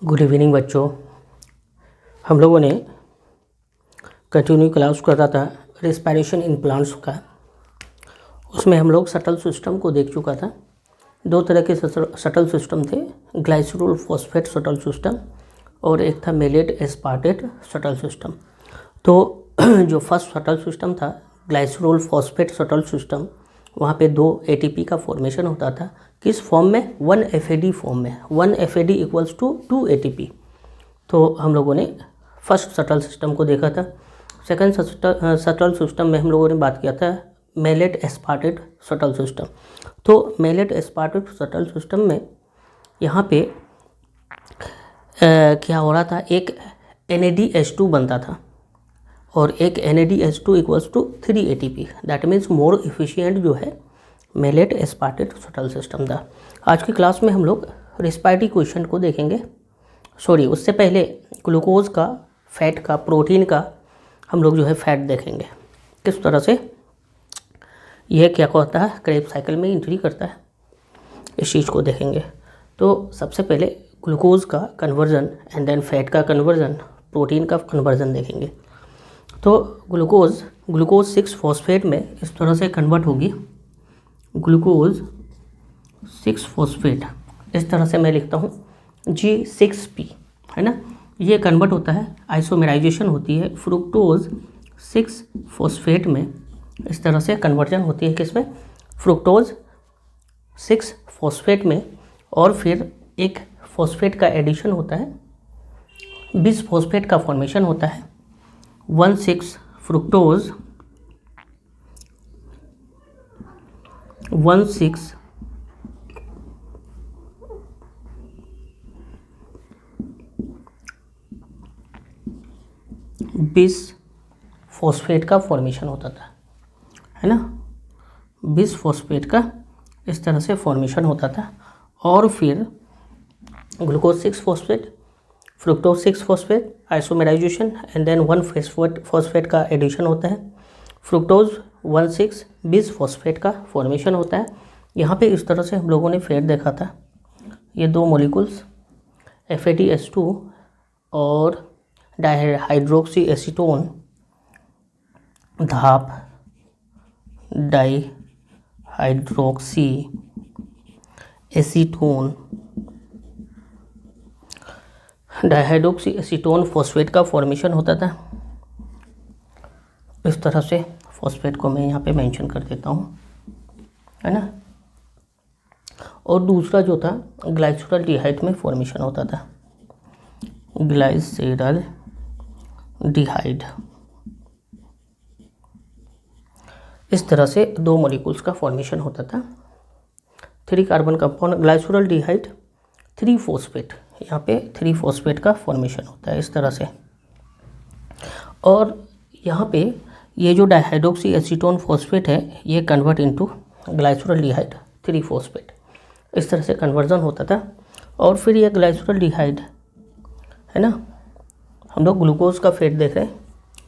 Good evening बच्चों। हम लोगों ने कंटिन्यू क्लास कर रहा था रेस्पिरेशन इन प्लांट्स का। उसमें हम लोग शटल सिस्टम को देख चुका था। दो तरह के शटल सिस्टम थे, ग्लाइसरोल फॉस्फेट शटल सिस्टम और एक था मेलेट एस्पार्टेट शटल सिस्टम। तो जो फर्स्ट शटल सिस्टम था ग्लाइसरोल फॉस्फेट शटल सिस्टम, वहाँ पे 2 ATP का फॉर्मेशन होता था। किस फॉर्म में? 1 FAD फॉर्म में। 1 FAD इक्वल्स टू 2 ATP। तो हम लोगों ने फर्स्ट शटल सिस्टम को देखा था। सेकंड शटल सिस्टम में हम लोगों ने बात किया था मेलेट एस्पार्टेट शटल सिस्टम। तो मेलेट एस्पार्टेट शटल सिस्टम में यहाँ पे क्या हो रहा था, एक NADH2 बनता था और एक NADH2 equals to 3 ATP। That means more efficient जो है मेलेट एस्पार्टेट शटल सिस्टम था। आज की क्लास में हम लोग रेस्पिरेटरी क्वेश्चन को देखेंगे। उससे पहले ग्लूकोज का, फैट का, प्रोटीन का हम लोग जो है फैट देखेंगे किस तरह से यह क्या होता है, क्रेब्स साइकिल में एंट्री करता है, इस चीज़ को देखेंगे। तो सबसे पहले ग्लूकोज का कन्वर्जन एंड देन फैट का कन्वर्जन, प्रोटीन का कन्वर्जन देखेंगे। तो ग्लूकोज 6 फॉस्फेट में इस तरह से कन्वर्ट होगी। ग्लूकोज 6 फॉस्फेट इस तरह से मैं लिखता हूँ G6P, है ना। ये कन्वर्ट होता है, आइसोमेराइजेशन होती है फ्रुक्टोज 6 फॉस्फेट में। इस तरह से कन्वर्जन होती है किसमें? फ्रुक्टोज 6 फॉस्फेट में। और फिर एक फॉस्फेट का एडिशन होता है, बिस फॉस्फेट का फॉर्मेशन होता है। 1,6 फ्रुक्टोज 1,6 बिस फॉस्फेट का फॉर्मेशन होता था, है ना। बिस फॉस्फेट का इस तरह से फॉर्मेशन होता था। और फिर glucose 6 phosphate, fructose 6 phosphate, isomerisation and then 1 phosphate का एडिशन होता है। फ्रुक्टोज 1,6 बिस फॉस्फेट का फॉर्मेशन होता है। यहाँ पे इस तरह से हम लोगों ने फैट देखा था। ये 2 मॉलिक्यूल्स FADH2 और डाइहाइड्रोक्सी एसीटोन, धाप dihydroxy acetone, dihydroxy acetone phosphate का फॉर्मेशन होता था। इस तरह से फॉस्फेट को मैं यहाँ पे मेंशन कर देता हूँ, है ना। और दूसरा जो था ग्लाइसरल डिहाइड में फॉर्मेशन होता था, ग्लाइसरल डिहाइड। इस तरह से 2 मॉलिक्यूल्स का फॉर्मेशन होता था। 3 कार्बन कंपाउंड ग्लाइसरल डिहाइड 3 फॉस्फेट, यहाँ पे 3 फॉस्फेट का फॉर्मेशन होता है इस तरह से। और यहाँ पे ये जो डाइहाइड्रोक्सी एसीटोन फॉस्फेट है ये कन्वर्ट इनटू ग्लाइसरल डिहाइड 3 फॉस्फेट, इस तरह से कन्वर्जन होता था। और फिर ये ग्लाइसरल डिहाइड, है ना, हम लोग ग्लूकोज का फैट देख रहे हैं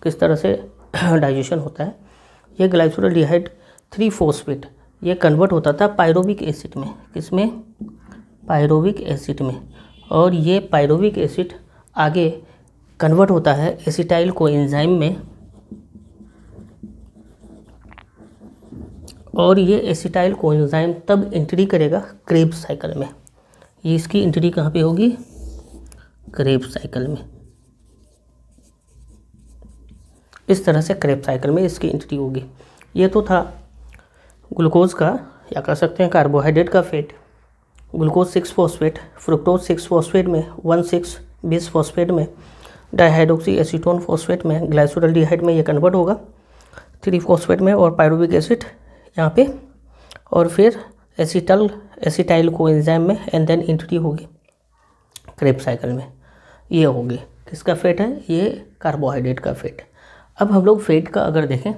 किस तरह से डाइजेशन होता है। ये ग्लाइसरल डिहाइड 3 फॉस्फेट ये कन्वर्ट होता था पायरोविक एसिड में। किसमें? पायरोविक एसिड में। और ये पायरोविक एसिड आगे कन्वर्ट होता है एसिटाइल कोएंजाइम में। और ये एसिटाइल कोएंजाइम तब एंट्री करेगा क्रेब्स साइकिल में। ये इसकी एंट्री कहाँ पे होगी? क्रेब्स साइकिल में। इस तरह से क्रेब्स साइकिल में इसकी एंट्री होगी। ये तो था ग्लूकोज का, या कह सकते हैं कार्बोहाइड्रेट का fat. Glucose 6 phosphate, fructose 6 phosphate में, 1,6 बिस फॉस्फेट में, डाइहाइड्रोक्सी एसीटोन फॉस्फेट में, ग्लाइसरल डिहाइड में ये कन्वर्ट होगा 3 फॉस्फेट में और पायरुविक एसिड यहाँ पे। और फिर एसिटाइल कोएंजाइम में एंड देन एंट्री होगी क्रेब्स साइकिल में। ये होगी किसका फैट है? ये कार्बोहाइड्रेट का फैट। अब हम लोग फैट का अगर देखें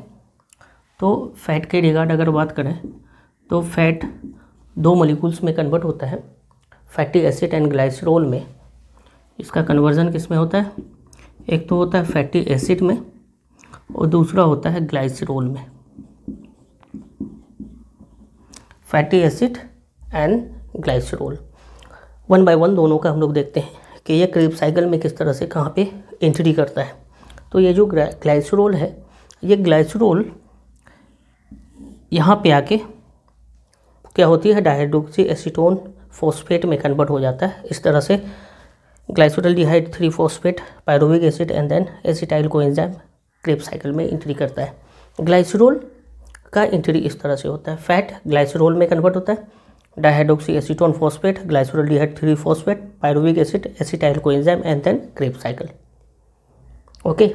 तो फैट के रिगार्ड अगर बात करें तो फैट 2 मॉलिक्यूल्स में कन्वर्ट होता है, फैटी एसिड एंड ग्लाइसरोल में। इसका कन्वर्जन किस में होता है? एक तो होता है फैटी एसिड में और दूसरा होता है ग्लाइसरोल में। Fatty acid and glycerol 1 by 1 दोनों का हम लोग देखते हैं कि ये क्रेब्स साइकिल में किस तरह से कहाँ पे एंट्री करता है। तो ये जो ग्लाइसरोल है, ये ग्लाइसरोल यहाँ पे आके क्या होती है, डाइहाइड्रोक्सी एसीटोन फॉस्फेट में कन्वर्ट हो जाता है। इस तरह से glyceraldehyde 3 phosphate, pyruvic acid and then acetyl coenzyme Krebs cycle में एंट्री करता है। ग्लाइसरोल का एंट्री इस तरह से होता है, फैट ग्लाइसरोल में कन्वर्ट होता है, dihydroxy acetone phosphate, glyceraldehyde 3 phosphate, pyruvic acid, acetyl coenzyme and then Krebs cycle. Okay,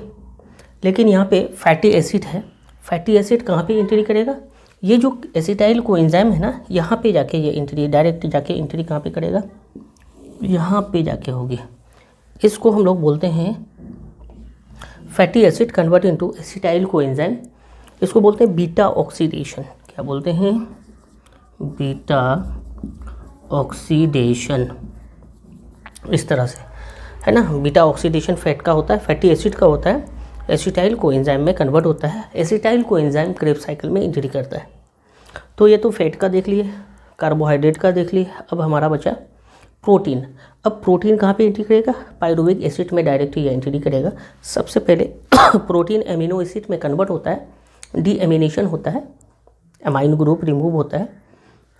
लेकिन यहाँ पे फैटी एसिड है, फैटी एसिड कहाँ पे एंट्री करेगा, ये जो एसिटाइल कोएंजाइम है ना, यहाँ पे जाके ये एंट्री डायरेक्ट जाके एंट्री कहाँ पे करेगा, यहाँ पे जाके होगी। इसको हम लोग बोलते हैं fatty acid convert into acetyl coenzyme, इसको बोलते हैं बीटा ऑक्सीडेशन। क्या बोलते हैं, बीटा ऑक्सीडेशन। इस तरह से है ना, बीटा ऑक्सीडेशन फैट का होता है, फैटी एसिड का होता है, एसिटाइल कोएंजाइम में कन्वर्ट होता है। एसिटाइल कोएंजाइम क्रेब्स साइकिल में एंट्री करता है। तो ये तो फैट का देख लिए, कार्बोहाइड्रेट का देख लिए, अब हमारा बचा प्रोटीन। अब प्रोटीन कहाँ पे एंट्री करेगा, पायरुविक एसिड में डायरेक्ट ये एंट्री करेगा। सबसे पहले प्रोटीन एमिनो एसिड में कन्वर्ट होता है, डीएमिनेशन होता है, अमाइन ग्रुप रिमूव होता है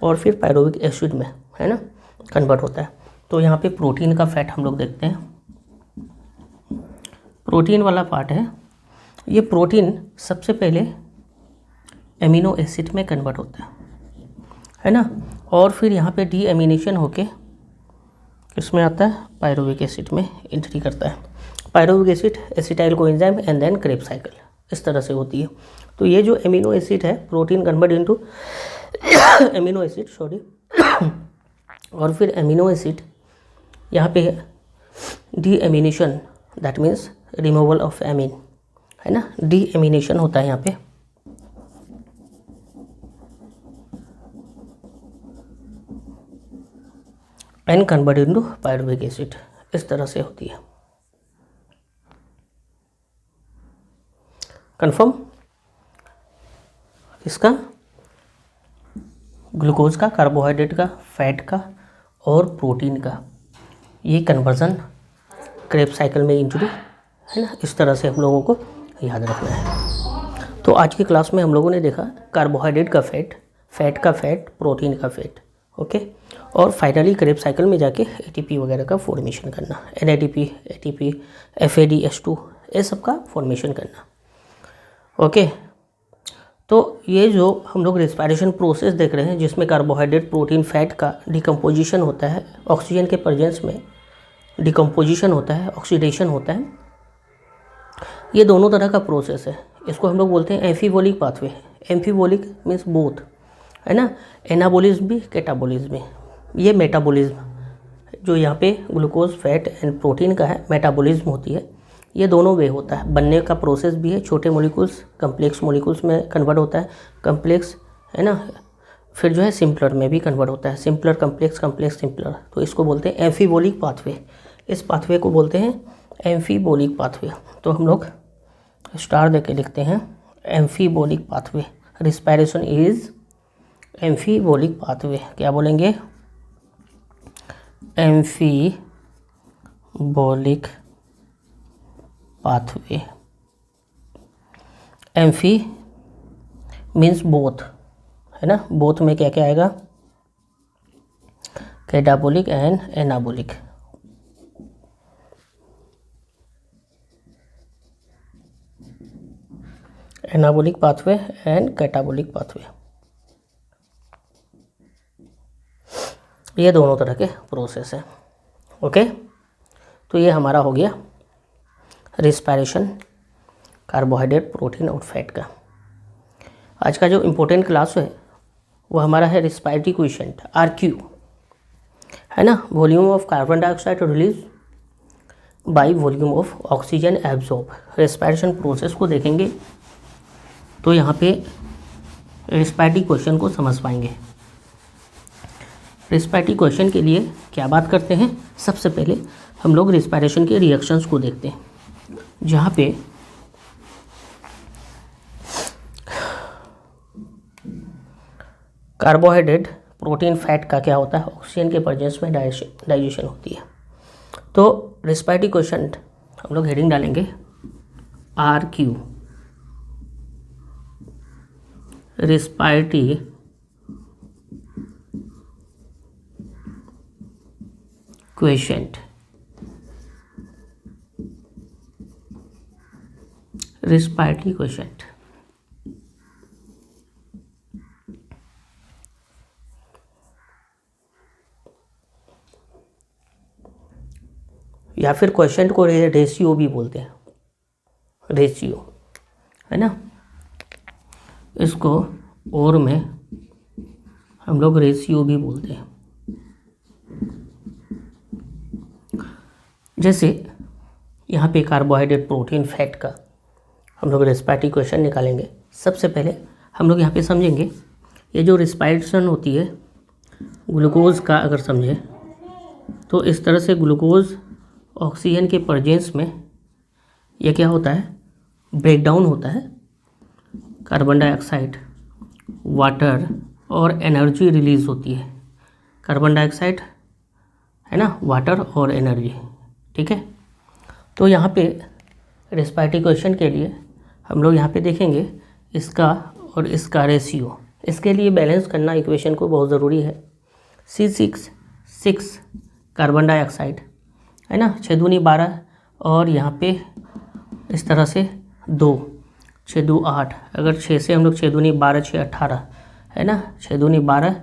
और फिर पायरुविक एसिड में है ना कन्वर्ट होता है। तो यहाँ पे प्रोटीन का फैट हम लोग देखते हैं, प्रोटीन वाला पार्ट है। ये प्रोटीन सबसे पहले एमिनो एसिड में कन्वर्ट होता है ना, और फिर यहाँ पे डीएमिनेशन होके किसमें आता है, पायरुविक एसिड में एंट्री करता है। Pyruvic acid, acetyl coenzyme and then Krebs cycle, इस तरह से होती है। तो ये जो एमिनो एसिड है, protein convert into amino acid, sorry, और फिर एमिनो एसिड यहाँ पे deamination, that means removal of amine, है ना, डीएमिनेशन होता है यहाँ पे। And convert into pyruvic acid, इस तरह से होती है। कंफर्म, इसका ग्लूकोज का, कार्बोहाइड्रेट का, फैट का और प्रोटीन का ये कन्वर्जन क्रेब्स साइकिल में एंट्री है ना, इस तरह से हम लोगों को याद रखना है। तो आज की क्लास में हम लोगों ने देखा कार्बोहाइड्रेट का फैट, फैट का फैट, प्रोटीन का फैट, ओके, और फाइनली क्रेब्स साइकिल में जाके एटीपी वगैरह का फॉर्मेशन करना, एनएडीपी, एटीपी, एफएडीएच2, ये सब का फॉर्मेशन करना। ओके, तो ये जो हम लोग रेस्पिरेशन प्रोसेस देख रहे हैं जिसमें कार्बोहाइड्रेट, प्रोटीन, फैट का डिकम्पोजिशन होता है, ऑक्सीजन के प्रेजेंस में डिकम्पोजिशन होता है, ऑक्सीडेशन होता है, ये दोनों तरह का प्रोसेस है। इसको हम लोग बोलते हैं एम्फीबोलिक पाथवे। एम्फीबोलिक मीन्स बोथ, है ना, एनाबोलिज्म भी, कैटाबोलिज्म भी। ये मेटाबॉलिज्म जो यहाँ पे ग्लूकोज, फैट एंड प्रोटीन का है, मेटाबॉलिज्म होती है। ये दोनों वे होता है, बनने का प्रोसेस भी है, छोटे मॉलिक्यूल्स कम्प्लेक्स मॉलिक्यूल्स में कन्वर्ट होता है, कम्प्लेक्स, है ना, फिर जो है सिंपलर में भी कन्वर्ट होता है, सिंपलर कम्प्लेक्स, कम्प्लेक्स सिंपलर। तो इसको बोलते हैं एम्फीबोलिक पाथवे, इस पाथवे को बोलते हैं एम्फीबोलिक पाथवे। तो हम लोग स्टार दे के लिखते हैं एम्फीबोलिक पाथवे, रिस्पायरेशन इज एम्फीबोलिक पाथवे। क्या बोलेंगे, एम्फीबोलिक पाथवे। एम्फी मीन्स बोथ, है ना, बोथ में क्या क्या आएगा, catabolic and anabolic. Anabolic pathway and catabolic pathway, ये दोनों तरह के प्रोसेस हैं। ओके, तो ये हमारा हो गया रिस्पायरेशन, कार्बोहाइड्रेट, प्रोटीन और फैट का। आज का जो इम्पोर्टेंट क्लास है वो हमारा है रिस्पायरेटरी क्वोशिएंट, RQ, है ना, volume of carbon dioxide release by volume of oxygen absorb. Respiration process को देखेंगे तो यहाँ पे रिस्पायरेटरी क्वेश्चन को समझ पाएंगे। रिस्पायरेटरी क्वेश्चन के लिए क्या बात करते हैं, सबसे पहले हम लोग रिस्पायरेशन के रिएक्शंस को देखते हैं, जहाँ पे कार्बोहाइड्रेट, प्रोटीन, फैट का क्या होता है, ऑक्सीजन के प्रेजेंस में डाइजेशन होती है। तो रेस्पिरेटरी क्वेश्चन हम लोग हेडिंग डालेंगे RQ, respiratory question, respiratory question. या फिर क्वेश्चन को रेशियो भी बोलते हैं, रेशियो है ना, इसको और में हम लोग रेशियो भी बोलते हैं। जैसे यहाँ पे कार्बोहाइड्रेट, प्रोटीन, फैट का हम लोग रेस्पिरेटरी क्वेश्चन निकालेंगे। सबसे पहले हम लोग यहाँ पे समझेंगे ये जो रेस्पिरेशन होती है ग्लूकोज का, अगर समझें तो इस तरह से ग्लूकोज ऑक्सीजन के प्रेजेंस में ये क्या होता है, ब्रेकडाउन होता है, कार्बन डाइऑक्साइड, वाटर और एनर्जी रिलीज होती है। कार्बन डाइऑक्साइड है ना, वाटर और एनर्जी, ठीक है। तो यहाँ पे रेस्पिरेटरी क्वेश्चन के लिए हम लोग यहाँ पे देखेंगे इसका और इसका रेशियो। इसके लिए बैलेंस करना इक्वेशन को बहुत ज़रूरी है। C6 कार्बन डाइऑक्साइड है ना, 6 दूनी 12, और यहाँ पे इस तरह से 2, 6 2 8, अगर 6 से हम लोग 6 दूनी 12, 6 18 है ना, 6 दूनी 12,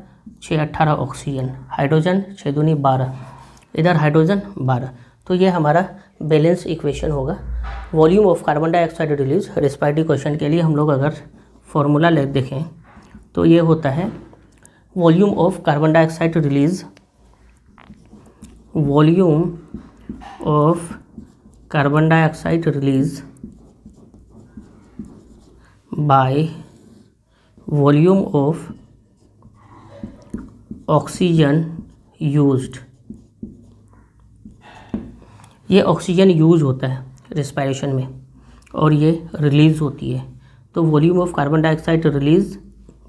6 18 ऑक्सीजन, हाइड्रोजन 6 दूनी 12, इधर हाइड्रोजन 12। तो ये हमारा बैलेंस इक्वेशन होगा। Volume of carbon dioxide release respiratory question के लिए हम लोग अगर फॉर्मूला ले देखें तो ये होता है volume of carbon dioxide release, volume of carbon dioxide release by volume of oxygen used. ये ऑक्सीजन यूज होता है रेस्पिरेशन में और ये रिलीज़ होती है। तो volume of carbon dioxide release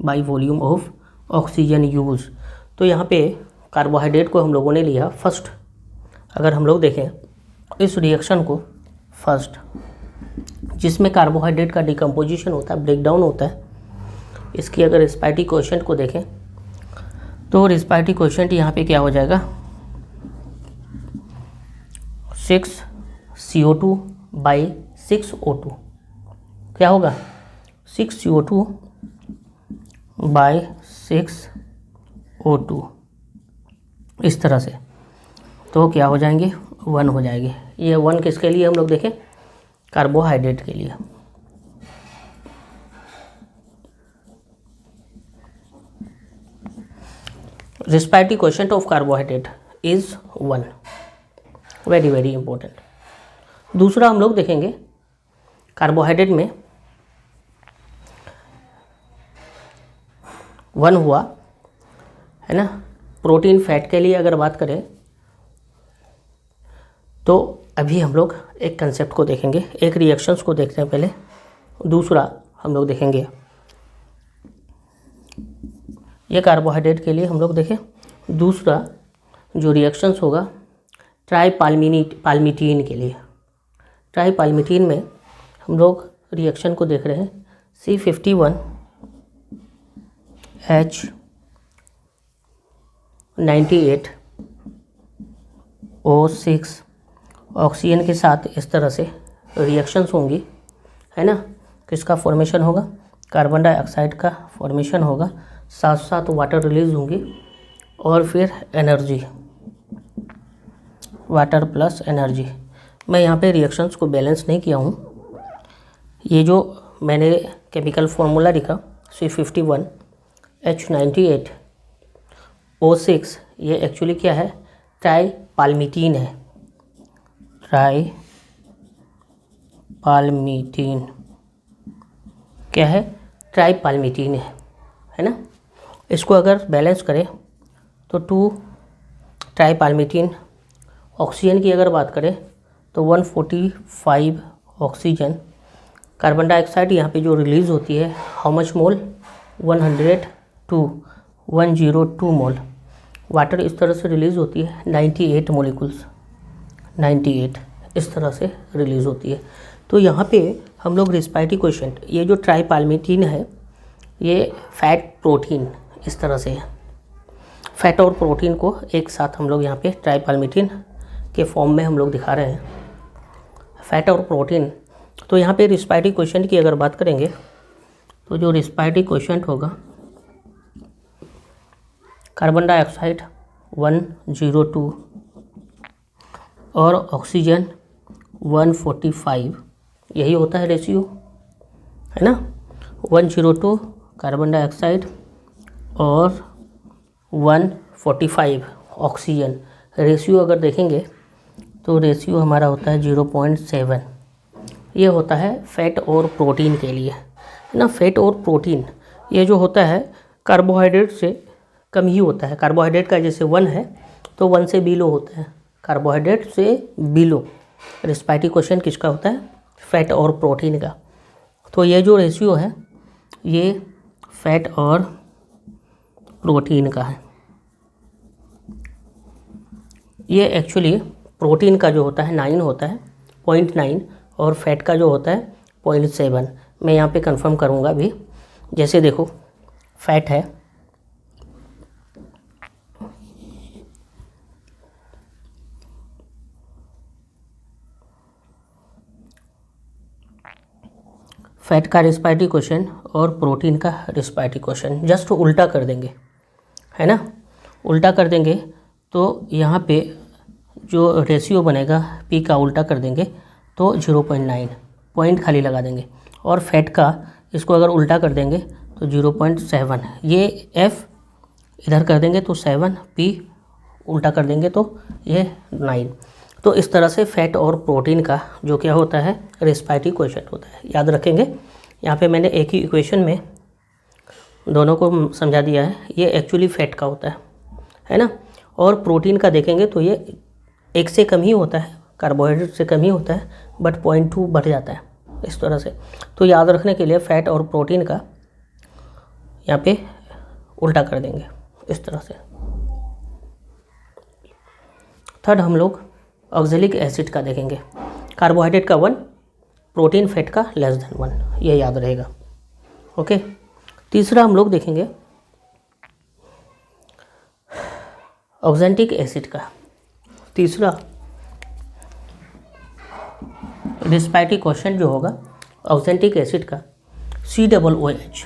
by volume of oxygen use. तो यहाँ पे कार्बोहाइड्रेट को हम लोगों ने लिया फर्स्ट। अगर हम लोग देखें इस रिएक्शन को फर्स्ट, जिसमें कार्बोहाइड्रेट का डिकम्पोजिशन होता है, ब्रेकडाउन होता है, इसकी अगर रेस्पिरेटरी क्वेश्चन को देखें तो रेस्पिरेटरी क्वेश्चन यहाँ पे क्या हो जाएगा, 6 CO2 बाई 6 O2 क्या होगा, 6 CO2 बाई 6 O2 इस तरह से। तो क्या हो जाएंगे, 1 हो जाएंगे। ये 1 किसके लिए हम लोग देखें, कार्बोहाइड्रेट के लिए। Respiratory question of carbohydrate is 1, very very important. दूसरा हम लोग देखेंगे कार्बोहाइड्रेट में 1 हुआ है ना। प्रोटीन, फैट के लिए अगर बात करें तो अभी हम लोग एक कंसेप्ट को देखेंगे, एक रिएक्शंस को देखते हैं पहले, दूसरा हम लोग देखेंगे ये कार्बोहाइड्रेट के लिए हम लोग देखें। दूसरा जो रिएक्शंस होगा ट्राईपाल्मिटीन के लिए। ट्राईपाल्मिटीन में हम लोग रिएक्शन को देख रहे हैं, C51H98O6 ऑक्सीजन के साथ इस तरह से रिएक्शंस होंगी है ना। किसका फॉर्मेशन होगा, कार्बन डाइऑक्साइड का फॉर्मेशन होगा, साथ साथ वाटर रिलीज होंगी और फिर एनर्जी, वाटर प्लस एनर्जी। मैं यहाँ पे रिएक्शंस को बैलेंस नहीं किया हूँ। ये जो मैंने केमिकल फार्मूला लिखा C51H98O6, ये एक्चुअली क्या है, ट्राईपाल्मिटीन है। ट्राईपाल्मिटीन क्या है, ट्राईपाल्मिटीन है ना। इसको अगर बैलेंस करें तो 2 ट्राईपाल्मिटीन, ऑक्सीजन की अगर बात करें तो 145 ऑक्सीजन, कार्बन डाइऑक्साइड यहाँ पे जो रिलीज़ होती है how much mole, 102 mole, water इस तरह से रिलीज़ होती है 98 मोलिकुल्स, 98 इस तरह से रिलीज़ होती है। तो यहाँ पे हम लोग रिस्पायरेटरी कोएफिशिएंट, ये जो ट्राइपाल्मिटिन है ये फैट प्रोटीन इस तरह से है, फैट और प्रोटीन को एक साथ हम लोग यहाँ पे ट्राइपाल्मिटिन के फॉर्म में हम लोग दिखा रहे हैं, फैट और प्रोटीन। तो यहाँ पे रिस्पायरेटरी कोएफिशिएंट की अगर बात करेंगे तो जो रिस्पायरेटरी कोएफिशिएंट होगा कार्बन डाइऑक्साइड 102 और ऑक्सीजन 145, यही होता है रेशियो, है ना। 102 कार्बन डाइऑक्साइड और 145 ऑक्सीजन, रेशियो अगर देखेंगे तो रेशियो हमारा होता है 0.7। ये होता है फैट और प्रोटीन के लिए, है ना। फैट और प्रोटीन ये जो होता है कार्बोहाइड्रेट से कम ही होता है। कार्बोहाइड्रेट का जैसे 1 है तो 1 से बिलो होता है, कार्बोहाइड्रेट से बिलो। रिस्पायरेटरी कोएफिशिएंट किसका होता है? फैट और प्रोटीन का। तो ये जो रेशियो है ये फैट और प्रोटीन का है। ये एक्चुअली प्रोटीन का जो होता है 9 होता है, 0.9, और फैट का जो होता है 0.7। मैं यहाँ पे कंफर्म करूँगा अभी। जैसे देखो फैट है, फैट का रिस्पायरेटरी कोएफिशिएंट और प्रोटीन का रिस्पायरेटरी कोएफिशिएंट जस्ट उल्टा कर देंगे, है ना। उल्टा कर देंगे तो यहाँ पे जो रेशियो बनेगा पी का उल्टा कर देंगे तो 0.9, पॉइंट खाली लगा देंगे। और फैट का इसको अगर उल्टा कर देंगे तो 0.7, ये एफ इधर कर देंगे तो 7, पी उल्टा कर देंगे तो ये 9। तो इस तरह से फैट और प्रोटीन का जो क्या होता है रिस्पायरेटरी कोएफिशिएंट होता है। याद रखेंगे, यहाँ पे मैंने एक ही इक्वेशन में दोनों को समझा दिया है। ये एक्चुअली फैट का होता है ना। और प्रोटीन का देखेंगे तो ये 1 से कम ही होता है, कार्बोहाइड्रेट से कम ही होता है, बट 0.2 बढ़ जाता है इस तरह से। तो याद रखने के लिए फैट और प्रोटीन का यहाँ पे उल्टा कर देंगे इस तरह से। थर्ड हम लोग ऑक्जेलिक एसिड का देखेंगे। कार्बोहाइड्रेट का 1, प्रोटीन फैट का <1, ये याद रहेगा। ओके। तीसरा हम लोग देखेंगे ऑक्जेंटिक एसिड का। तीसरा रिस्पायरेटरी कोएफिशिएंट जो होगा ऑक्जेंटिक एसिड का COOH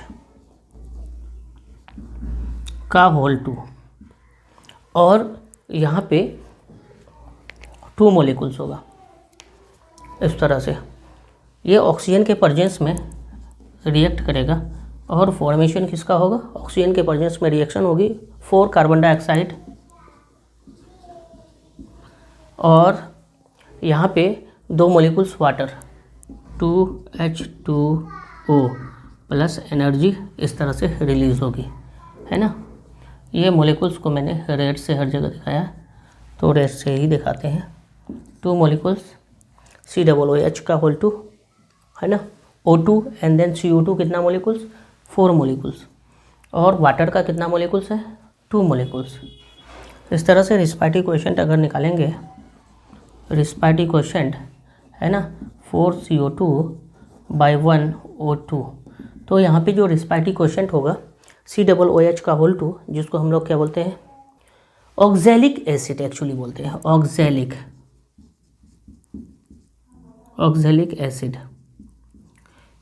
का होल 2, और यहाँ पे 2 मोलिकुल्स होगा इस तरह से। ये ऑक्सीजन के प्रेजेंस में रिएक्ट करेगा और फॉर्मेशन किसका होगा? ऑक्सीजन के प्रेजेंस में रिएक्शन होगी 4 कार्बन डाइऑक्साइड और यहाँ पे 2 molecules water 2H2O plus energy इस तरह से रिलीज़ होगी, है ना। ये मोलिकुल्स को मैंने रेड से हर जगह दिखाया, तो रेड से ही दिखाते हैं। 2 मोलिकुल्स COOH का होल 2, है ना। O2 एंड देन CO2 कितना मोलिकुल्स? 4 मोलिकुल्स। और वाटर का कितना मोलिकुल्स है? 2 मोलिकुल्स। इस तरह से रिस्पायरेटरी कोएफिशिएंट अगर निकालेंगे, रिस्पायरेटरी कोएफिशिएंट है ना 4CO2/1 O2, तो यहाँ पे जो रिस्पायरेटरी कोएफिशिएंट होगा COOH का होल 2, जिसको हम लोग क्या बोलते हैं? ऑक्जेलिक एसिड एक्चुअली बोलते हैं। Oxalic acid.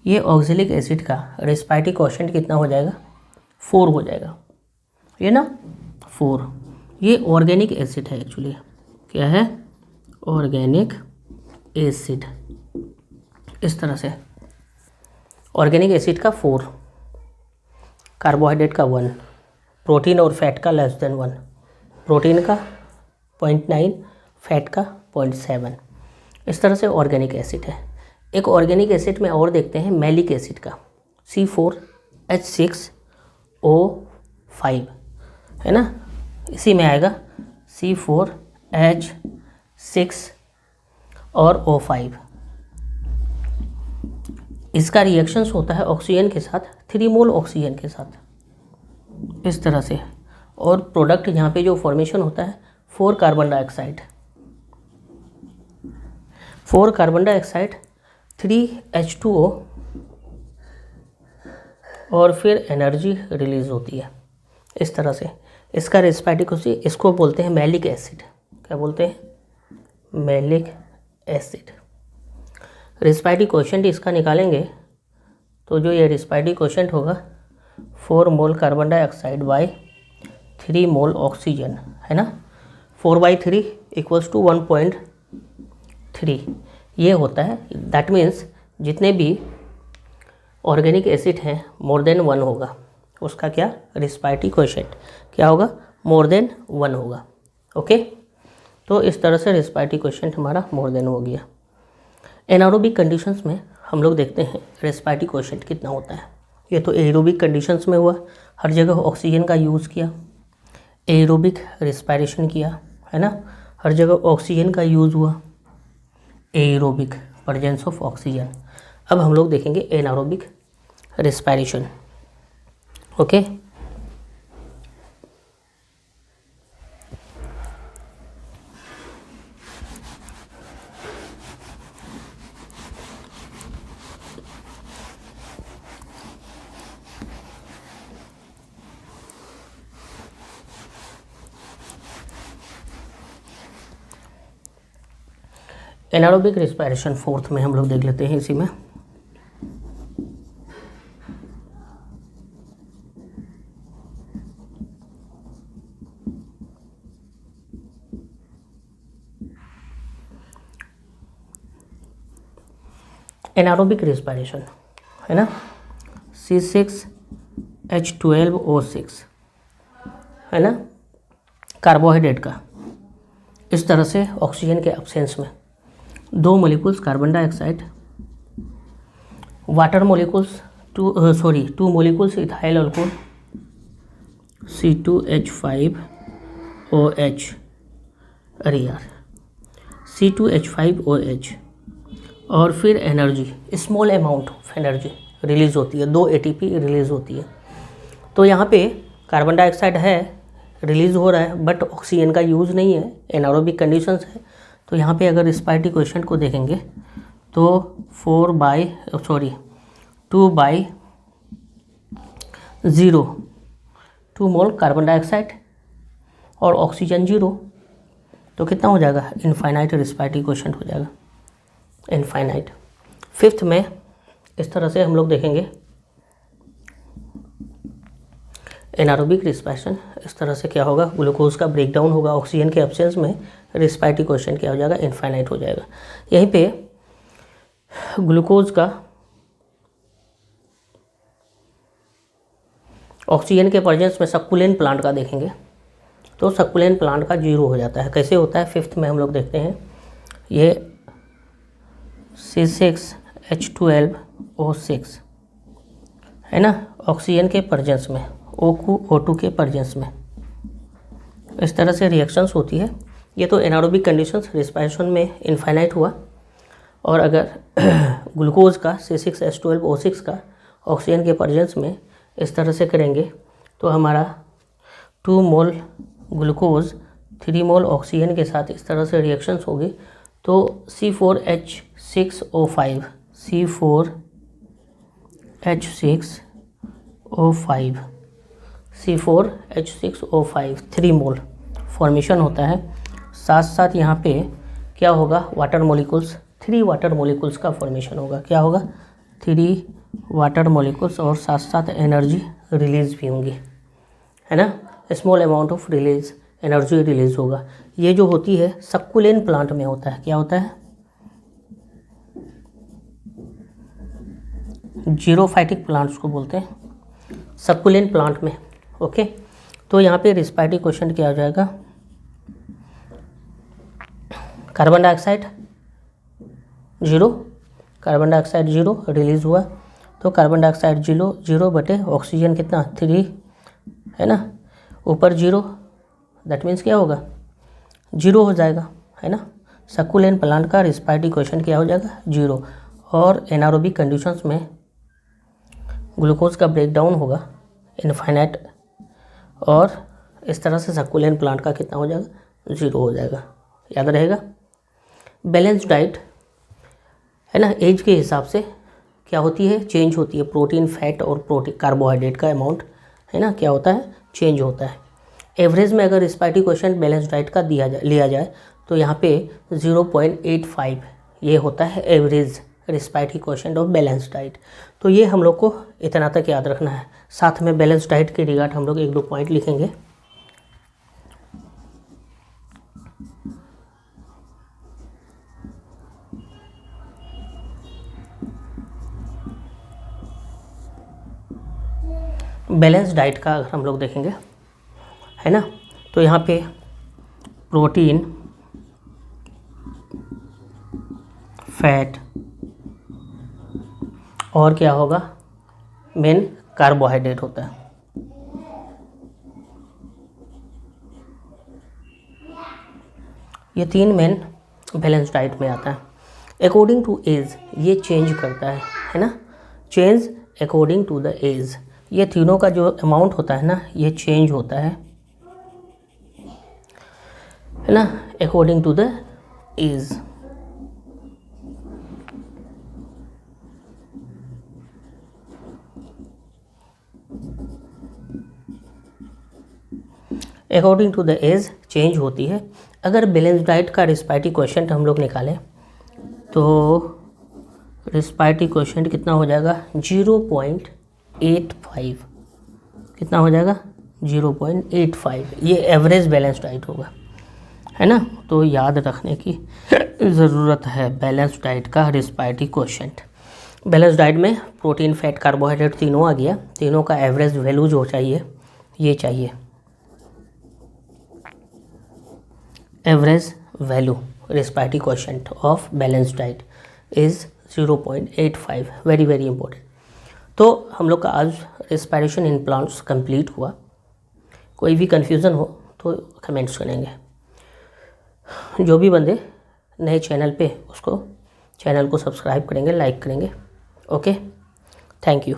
ये ऑक्जेलिक एसिड का रिस्पायरेटरी कोएफिशिएंट कितना हो जाएगा? 4 हो जाएगा, ये ना 4। ये ऑर्गेनिक एसिड है एक्चुअली। क्या है? Organic acid. इस तरह से ऑर्गेनिक एसिड का 4, कार्बोहाइड्रेट का 1, प्रोटीन और फैट का <1, प्रोटीन का 0.9, फैट का 0.7। इस तरह से ऑर्गेनिक एसिड है। एक ऑर्गेनिक एसिड में और देखते हैं मैलिक एसिड का C4H6O5, है ना। इसी में आएगा C4H6 और O5। इसका रिएक्शंस होता है ऑक्सीजन के साथ, 3 मोल ऑक्सीजन के साथ इस तरह से। और प्रोडक्ट यहाँ पे जो फॉर्मेशन होता है 4 carbon dioxide, 4 carbon dioxide, 3 H2O और फिर एनर्जी रिलीज होती है इस तरह से। इसका रेस्पिरेटरी, इसको बोलते हैं मैलिक एसिड। क्या बोलते हैं? Malic acid. रेस्पिरेटरी कोएफिशिएंट इसका निकालेंगे तो जो ये रेस्पिरेटरी कोएफिशिएंट होगा 4 mole carbon dioxide by 3 mole oxygen, है ना। 4/3 इक्वल्स टू 1.3 ये होता है। दैट मीन्स जितने भी ऑर्गेनिक एसिड हैं मोर देन 1 होगा, उसका क्या रेस्पिरेटरी कोएफिशिएंट क्या होगा? मोर देन 1 होगा। ओके, तो इस तरह से रेस्पिरेटरी कोएफिशिएंट हमारा मोर देन हो गया। एनारोबिक कंडीशंस में हम लोग देखते हैं रेस्पिरेटरी कोएफिशिएंट कितना होता है। ये तो एरोबिक कंडीशंस में हुआ, हर जगह ऑक्सीजन का यूज़ किया, एरोबिक रेस्पिरेशन किया, है ना, हर जगह ऑक्सीजन का यूज़ हुआ, एरोबिक प्रेजेंस ऑफ ऑक्सीजन। अब हम लोग देखेंगे anaerobic respiration. Okay, anaerobic respiration fourth में हम लोग देख लेते हैं। इसी में एनारोबिक रेस्पिरेशन है ना, C6H12O6 है ना, कार्बोहाइड्रेट का। इस तरह से ऑक्सीजन के एब्सेंस में 2 molecules carbon dioxide, water molecules 2 molecules ethyl alcohol C2H5OH, अरे यार C2H5OH, और फिर energy, small amount of energy release होती है, 2 ATP रिलीज़ होती है। तो यहाँ पे कार्बन डाइऑक्साइड है, रिलीज़ हो रहा है, बट ऑक्सीजन का यूज़ नहीं है, एनारोबिक कंडीशंस है। तो यहाँ पे अगर रेस्पिरेटरी कोएफिशिएंट को देखेंगे तो 2/0, 2 मोल कार्बन डाइऑक्साइड और ऑक्सीजन 0, तो कितना हो जाएगा? इनफाइनाइट रेस्पिरेटरी कोएफिशिएंट हो जाएगा, इनफाइनाइट। फिफ्थ में इस तरह से हम लोग देखेंगे एनारोबिक रेस्पिरेशन। इस तरह से क्या होगा? ग्लूकोज का ब्रेकडाउन होगा ऑक्सीजन के एब्सेंस में, रेस्पिरेटरी कोएफिशिएंट क्या हो जाएगा? इनफाइनाइट हो जाएगा। यहीं पे ग्लूकोज का ऑक्सीजन के प्रेजेंस में सक्कुलेंट प्लांट का देखेंगे तो सक्कुलेंट प्लांट का 0 हो जाता है। कैसे होता है? फिफ्थ में हम लोग देखते हैं ये C6H12O6 है ना, ऑक्सीजन के प्रेजेंस में, O2 के प्रेजेंस में इस तरह से रिएक्शंस होती है। ये तो एनारोबिक कंडीशंस रेस्पिरेशन में इनफाइनाइट हुआ। और अगर ग्लूकोज का C6H12O6 का ऑक्सीजन के प्रेजेंस में इस तरह से करेंगे तो हमारा 2 मोल ग्लूकोज 3 मोल ऑक्सीजन के साथ इस तरह से रिएक्शंस होगी तो C4H6O5 3 मोल फॉर्मेशन होता है। साथ साथ यहाँ पे क्या होगा? वाटर मोलिकुल्स, 3 वाटर मोलिकुल्स का फॉर्मेशन होगा। क्या होगा? 3 वाटर मोलिकुल्स, और साथ साथ एनर्जी रिलीज भी होंगी, है ना, small amount of release energy release होगा। ये जो होती है सक्कुलेंट प्लांट में होता है। क्या होता है? जीरोफाइटिक प्लांट्स को बोलते हैं, सक्कुलेंट प्लांट में। ओके, तो यहाँ पे रेस्पिरेटरी कोएफिशिएंट क्या हो जाएगा? Carbon dioxide 0, carbon dioxide 0 release हुआ तो कार्बन डाइऑक्साइड 0 बटे ऑक्सीजन कितना? 3 है ना, ऊपर 0, दैट मीन्स क्या होगा? 0 हो जाएगा, है ना। सक्कुलेंट प्लांट का रेस्पिरेटरी कोएफिशिएंट क्या हो जाएगा? 0। और एनारोबिक कंडीशंस में ग्लूकोज का ब्रेकडाउन होगा इनफाइनाइट, और इस तरह से सक्कुलेंट प्लांट का कितना हो जाएगा? 0 हो जाएगा। याद रहेगा। बैलेंस डाइट है ना। एज के हिसाब से क्या होती है, चेंज होती है। प्रोटीन, फैट और प्रोटीन कार्बोहाइड्रेट का अमाउंट है ना क्या होता है, चेंज होता है। एवरेज में अगर रिस्पायरेटरी क्वोशिएंट बैलेंस डाइट का लिया जाए तो यहाँ पे 0.85 ये होता है average respiratory quotient of balance diet. तो ये हम लोग को इतना तक याद रखना है। साथ में बैलेंस डाइट के रिगार्ड हम लोग 1-2 पॉइंट लिखेंगे। बैलेंस डाइट का अगर हम लोग देखेंगे है ना, तो यहाँ पे प्रोटीन, फैट और क्या होगा, मेन कार्बोहाइड्रेट होता है। ये 3 मेन बैलेंस डाइट में आता है। अकॉर्डिंग टू एज ये चेंज करता है ना, change according to the age. ये तीनों का जो अमाउंट होता है ना, ये चेंज होता है ना, according to the age. According to the age change होती है। अगर बैलेंस डाइट का रिस्पायरेटरी क्वोशिएंट हम लोग निकालें तो रिस्पायरेटरी क्वोशिएंट कितना हो जाएगा, 0.85। कितना हो जाएगा, 0.85। ये एवरेज बैलेंस डाइट होगा, है ना। तो याद रखने की ज़रूरत है बैलेंस डाइट का रिस्पायरेटरी क्वोशिएंट। बैलेंस डाइट में प्रोटीन, फैट, कार्बोहाइड्रेट तीनों आ गया। तीनों का एवरेज वैल्यू जो चाहिए ये चाहिए, average value respiratory quotient of balance diet is 0.85। Very very important. तो हम लोग का आज रिस्पायरेशन इन प्लांट्स कंप्लीट हुआ। कोई भी कन्फ्यूज़न हो तो कमेंट्स करेंगे। जो भी बंदे नए चैनल पे उसको चैनल को सब्सक्राइब करेंगे, लाइक करेंगे। Okay, thank you.